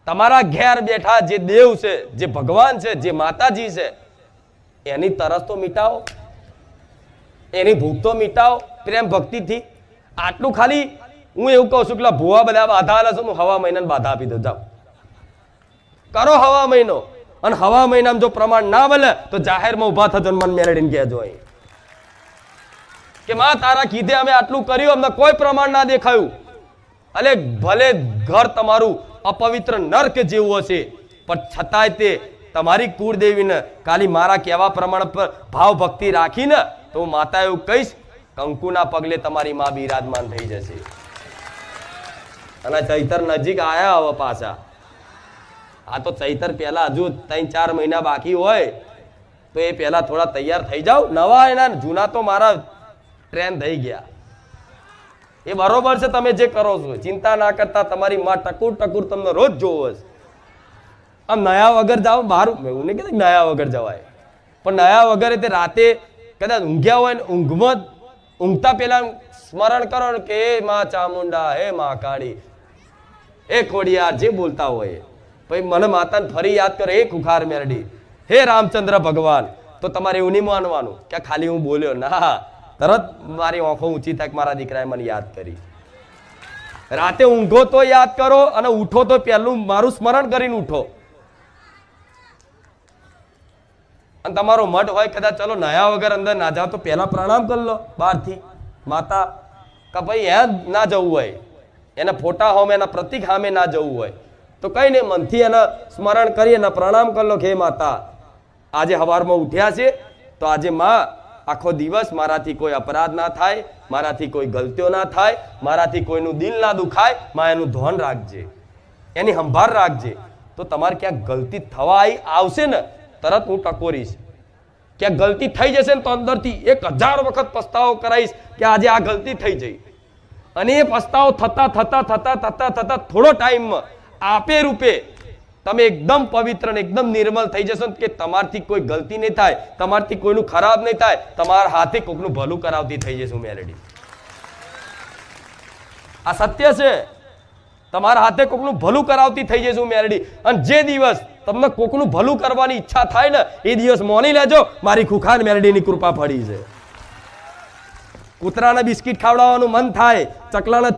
તમારા ઘેર બેઠા જે દેવ છે, જે ભગવાન છે, જે માતાજી છે, એની તરસ તો મિટાવો, એની ભૂખ તો મિટાવો પ્રેમ ભક્તિથી. આટલું ખાલી હું એવું કહું છું કે ભૂવા બધા બાધા આલે છે, હું હવા મહિનાને બાધા આપી દઉં. જાઓ કરો હવા મહિનો, અને હવા મહિનામાં જો પ્રમાણ ના મળે તો જાહેરમાં ઉભા થજો મન મેળવીને કહેજો અહીં કે માં તારા કીધે અમે આટલું કર્યું, અમને કોઈ પ્રમાણ ના દેખાયું. અલે ભલે ઘર તમારું અપવિત્ર નર્ક જેવું હશે, પણ છતાંય તે તમારી કુળદેવીને ખાલી મારા કહેવા પ્રમાણે પર ભાવ ભક્તિ રાખીને તો હું માતા એવું કહીશ, કંકુના પગલે તમારી માં બિરાજમાન થઈ જશે. અને ચૈતર નજીક આયા હવે પાછા. આ તો ચૈતર પહેલા હજુ 3-4 મહિના બાકી હોય તો એ પહેલા થોડા તૈયાર થઈ જાવ. નવા એના જૂના તો મારા ટ્રેન થઈ ગયા. એ બરોબર છે, તમે જે કરો છો ચિંતા ના કરતા. તમારી માં ટકુર ટકુર તમને રોજ જોવો છે. આમ નયા વગર જાઓ બહાર, એવું નહીં કહેતા નયા વગર જવાય, પણ નયા વગર તે રાતે કદાચ ઊંઘ્યા હોય ને ઊંઘતા પેલા સ્મરણ કરો ને કે હે માં ચામુંડા, હે માં કાળી, હે ખોડિયાર, જે બોલતા હોય પછી મને માતાને ફરી યાદ કરો, હે ખુખાર મેરડી, હે રામચંદ્ર ભગવાન. તો તમારે એવું નહીં માનવાનું કે ખાલી હું બોલ્યો ના, તરત મારી આંખો ઊંચી થાય મારા દીકરાએ મને યાદ કરી. રાતે ઊંઘો તો યાદ કરો અને ઉઠો તો પહેલું મારું સ્મરણ કરીને ઉઠો. અને તમારો મઠ હોય કદાચ ચલો નયા વગર અંદર ના જાઓ તો પહેલા પ્રણામ કરી લો બહારથી માતા, કે ભાઈ એ ના જવું હોય, એના ફોટા હોમે એના પ્રતિક સામે ના જવું હોય તો કઈ નહીં, મનથી એના સ્મરણ કરી એના પ્રણામ કરી લો કે હે માતા આજે સવારમાં ઉઠ્યા છે તો આજે માં આખો દિવસ મારાથી કોઈ અપરાધ ના થાય, મારાથી કોઈ ગલતીઓ ના થાય, મારાથી કોઈનું દિલ ના દુખાય, માં એનું ધ્યાન રાખજે, એની સંભાળ રાખજે. તો તમારે ક્યાંક ગલતી થવા આવશે ને તરત હું ટકોરીશ. ક્યાંક ગલતી થઈ જશે ને તો અંદરથી 1000 વખત પસ્તાવો કરાવીશ કે આજે આ ગલતી થઈ જઈ. અને એ પસ્તાવો થતા થતા થતા થતા થતા થોડો ટાઈમમાં આપે રૂપે તમે એકદમ પવિત્ર ને એકદમ નિર્મલ થઈ જશો કે તમારથી કોઈ ગલતી નહીં થાય, તમારથી કોઈનું ખરાબ નહીં થાય, તમારા હાથે કોઈનું ભલું કરાવતી થઈ જશે મેલેડી. આ સત્ય છે, તમારા હાથે કોઈનું ભલું કરાવતી થઈ જશે મેલેડી. અને જે દિવસ તમને કોઈનું ભલું કરવાની ઈચ્છા થાય ને એ દિવસ માની લેજો મારી ખુખાર મેલેડીની કૃપા પડી છે. કૂતરાને બિસ્કિટ ખાવડાવવાનું મન થાય, ચકલાને